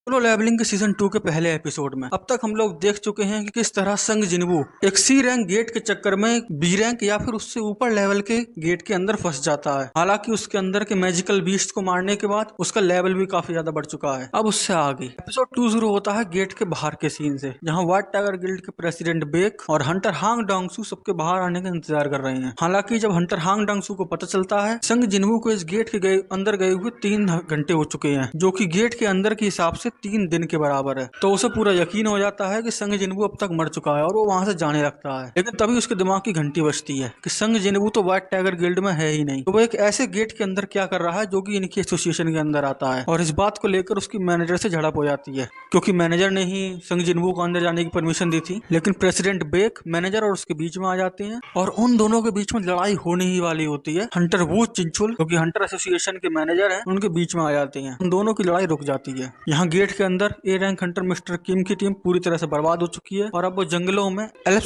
Solo levelling के season 2 के पहले एपिसोड में अब तक हम लोग देख चुके हैं कि किस तरह संग जिनवू एक सी रैंक गेट के चक्कर में बी रैंक या फिर उससे ऊपर लेवल के गेट के अंदर फंस जाता है। हालांकि उसके अंदर के मैजिकल बीस्ट को मारने के बाद उसका लेवल भी काफी ज्यादा बढ़ चुका है। अब उससे आगे एपिसोड 2 शुरू होता है गेट के बाहर के सीन से, जहाँ व्हाइट टाइगर गिल्ड के प्रेसिडेंट बेक और हंटर हांग डोंगसू सबके बाहर आने का इंतजार कर रहे हैं। हालांकि जब हंटर हांग डोंगसू को पता चलता है संग जिनवू को इस गेट के अंदर गए हुए 3 घंटे हो चुके हैं, जो कि गेट के अंदर के हिसाब से 3 दिन के बराबर है, तो उसे पूरा यकीन हो जाता है कि संग जिनवू अब तक मर चुका है और वो वहां से जाने लगता है। लेकिन तभी उसके दिमाग की घंटी बजती है कि संग जिनवू तो व्हाइट टाइगर गिल्ड में है ही नहीं, तो वो एक ऐसे गेट के अंदर क्या कर रहा है जो कि इनकी एसोसिएशन के अंदर आता है। और इस बात को लेकर उसकी मैनेजर से झड़प हो जाती है, क्योंकि मैनेजर ने ही संग जिनवू को अंदर जाने की परमिशन दी थी। लेकिन प्रेसिडेंट बेक मैनेजर और उसके बीच में आ जाते हैं और उन दोनों के बीच में लड़ाई होने ही वाली होती है। हंटर वू चिंचुल जो कि हंटर एसोसिएशन के मैनेजर हैं, उनके बीच में आ जाते हैं। उन दोनों की लड़ाई रुक जाती है। यहाँ गेट के अंदर ए रैंक हंटर मिस्टर किम की टीम पूरी तरह से बर्बाद हो चुकी है और अब वो जंगलों में एल्फ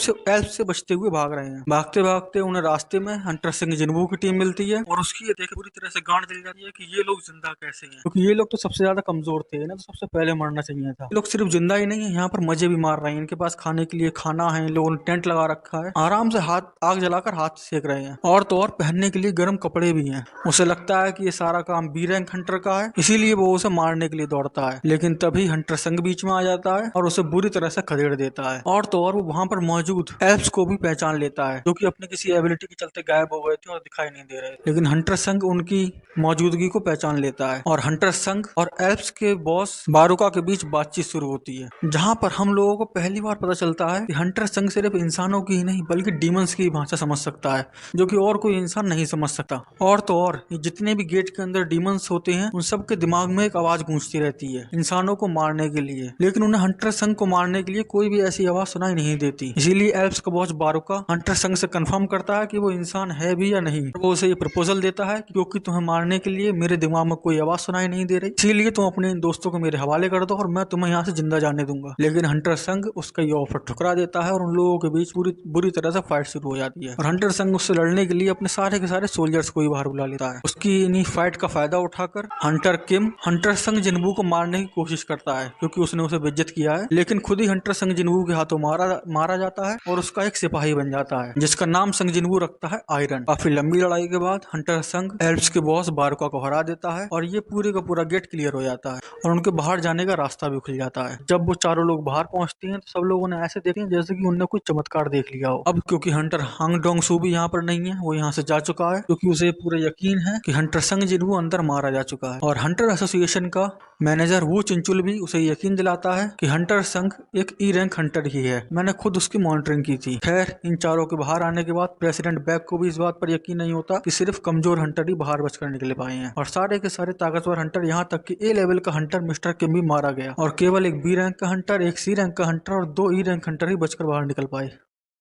से बचते हुए भाग रहे हैं। भागते भागते उन्हें रास्ते में हंटर सिंह जिनवू की टीम मिलती है और उसकी ये देख पूरी तरह से गांड जल जाती है कि ये लोग जिंदा कैसे हैं, क्योंकि ये लोग तो सबसे ज्यादा कमजोर थे ना, तो सबसे पहले मरना चाहिए था। ये लोग सिर्फ जिंदा ही नहीं है, यहाँ पर मजे भी मार रहे हैं। इनके पास खाने के लिए खाना है, इन लोगों ने टेंट लगा रखा है, आराम से आग जलाकर हाथ सेक रहे हैं और तो और पहनने के लिए गर्म कपड़े भी हैं। उसे लगता है कि ये सारा काम बी रैंक हंटर का है, इसीलिए वो उसे मारने के लिए दौड़ता है। लेकिन तभी हंटर संग बीच में आ जाता है और उसे बुरी तरह से खदेड़ देता है और तो और वो वहां पर मौजूद एल्फ्स को भी पहचान लेता है, जो कि अपने किसी एबिलिटी के चलते गायब हो गए थे और दिखाई नहीं दे रहे। लेकिन हंटर संग उनकी मौजूदगी को पहचान लेता है और हंटर संग और एल्फ्स के बॉस बारुका के बीच बातचीत शुरू होती है, जहां पर हम लोगों को पहली बार पता चलता है कि हंटर संग सिर्फ इंसानों की ही नहीं बल्कि डीमंस की भाषा समझ सकता है, जो कि और कोई इंसान नहीं समझ सकता। और तो और जितने भी गेट के अंदर डीमंस होते हैं उन सब के दिमाग में एक आवाज गूंजती रहती है इंसानों को मारने के लिए, लेकिन उन्हें हंटर संग को मारने के लिए कोई भी ऐसी आवाज सुनाई नहीं देती। इसीलिए एल्फ्स का बॉस बारुका हंटर संग से कंफर्म करता है कि वो इंसान है भी या नहीं। वो उसे ये प्रपोजल देता है कि क्योंकि तुम्हें मारने के लिए मेरे दिमाग में कोई आवाज सुनाई नहीं दे रही, इसीलिए तुम अपने इन दोस्तों को मेरे हवाले कर दो और मैं तुम्हें यहाँ से जिंदा जाने दूंगा। लेकिन हंटर संग उसका ये ऑफर ठुकरा देता है और उन लोगों के बीच बुरी तरह से फाइट शुरू हो जाती है और हंटर संग उससे लड़ने के लिए अपने सारे के सारे सोल्जर्स को ही बाहर बुला लेता है। उसकी इन्हीं फाइट का फायदा उठाकर हंटर किम हंटर संग जिनवू को मारने की कोशिश करता है, क्योंकि उसने उसे बेइज्जत किया है। लेकिन खुद ही हंटर संग जिनवू के हाथों मारा जाता है और उसका एक सिपाही बन जाता है, जिसका नाम संग जिनवू रखता है आयरन। काफी लंबी लड़ाई के बाद हंटर संग एल्फ्स के बॉस बारुका को हरा देता है और ये पूरे का पूरा गेट क्लियर हो जाता है और उनके बाहर जाने का रास्ता भी खुल जाता है। जब वो चारों लोग बाहर पहुंचते हैं तो सब लोगों ने ऐसे देखे जैसे कि उन्होंने कुछ चमत्कार देख लिया हो। अब क्योंकि हंटर हांग डोंगसू भी यहाँ पर नहीं है, वो यहाँ से जा चुका है, क्योंकि उसे पूरा यकीन है कि हंटर संग जिनवू अंदर मारा जा चुका है। और हंटर एसोसिएशन का मैनेजर वू चिंचुल भी उसे यकीन दिलाता है कि हंटर संग एक ई रैंक हंटर ही है, मैंने खुद उसकी मॉनिटरिंग की थी। खैर इन चारों के बाहर आने के बाद प्रेसिडेंट बैक को भी इस बात पर यकीन नहीं होता कि सिर्फ कमजोर हंटर ही बाहर बचकर निकले पाए हैं और सारे के सारे ताकतवर हंटर, यहाँ तक कि ए लेवल का हंटर मिस्टर किम भी मारा गया और केवल एक बी रैंक का हंटर, एक सी रैंक का हंटर और 2 ई रैंक हंटर ही बचकर बाहर निकल पाए।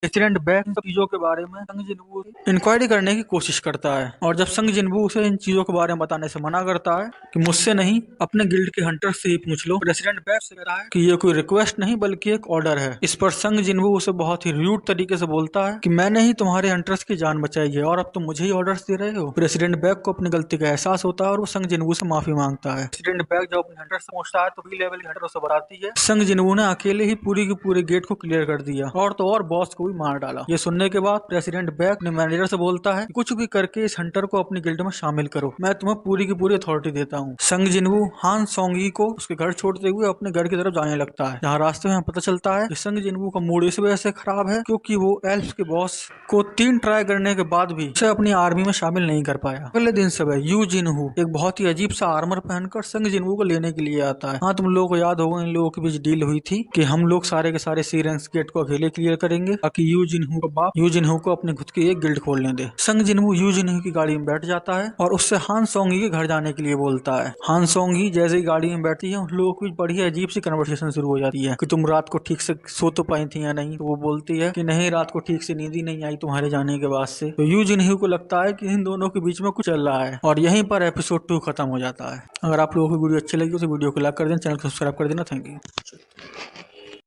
प्रेसिडेंट बैक इन सब चीजों के बारे में संग जिनवू इंक्वायरी करने की कोशिश करता है और जब संग जिनवू उसे इन चीजों के बारे में बताने से मना करता है कि मुझसे नहीं अपने गिल्ड के हंटर से ही पूछ लो, प्रेसिडेंट बैक से कहता है कि ये कोई रिक्वेस्ट नहीं बल्कि एक ऑर्डर है। इस पर संग जिनवू उसे बहुत ही रूड तरीके से बोलता है कि मैंने ही तुम्हारे हंटर्स की जान बचाई है और अब तुम मुझे ही ऑर्डर्स दे रहे हो। प्रेसिडेंट बैक को अपनी गलती का एहसास होता है और वो संग जिनवू से माफी मांगता है। प्रेसिडेंट बैक जब अपने हंटर से पहुंचता है तो बी लेवल के हंटर उसे बताती है संग जिनवू ने अकेले ही पूरी की पूरे गेट को क्लियर कर दिया और तो और बॉस को भी मार डाला। ये सुनने के बाद प्रेसिडेंट बैक ने मैनेजर से बोलता है कुछ भी करके इस हंटर को अपनी गिल्ड में शामिल करो, मैं तुम्हें पूरी की पूरी अथॉरिटी देता हूँ। संग जिनवू हान सोंगी को उसके घर छोड़ते हुए अपने घर की तरफ जाने लगता है, जहाँ रास्ते में पता चलता है कि संग जिनवू का मूड इस वजह से खराब है क्योंकि वो एल्फ के बॉस को 3 ट्राई करने के बाद भी उसे अपनी आर्मी में शामिल नहीं कर पाया। अगले दिन सुबह यू जिनहू एक बहुत ही अजीब सा आर्मर पहनकर संग जिनवू को लेने के लिए आता है। हाँ तुम लोगों को याद होगा इन लोगों के बीच डील हुई थी कि हम लोग सारे के सारे सी रैंक गेट को अकेले क्लियर करेंगे ताकि यू जिनहू का बाप यू जिनहू को अपने खुद की एक गिल्ड खोलने दे। संग जिनहू यू जिनहू की गाड़ी में बैठ जाता है और उससे हान सोंगी के घर जाने के लिए बोलता है। हान सोंगी जैसे ही गाड़ी में बैठती है उन लोगों की बड़ी अजीब सी कन्वर्सेशन शुरू हो जाती है कि तुम रात को ठीक से सो तो पाई थी या नहीं, तो वो बोलती है कि नहीं रात को ठीक से नींद ही नहीं आई तुम्हारे जाने के बाद से। तो यू जिनहू को लगता है कि इन दोनों के बीच में कुछ चल रहा है और यहीं पर एपिसोड 2 खत्म हो जाता है। अगर आप लोगों को वीडियो अच्छी लगी तो वीडियो को लाइक कर देना, चैनल को सब्सक्राइब कर देना। Thank you.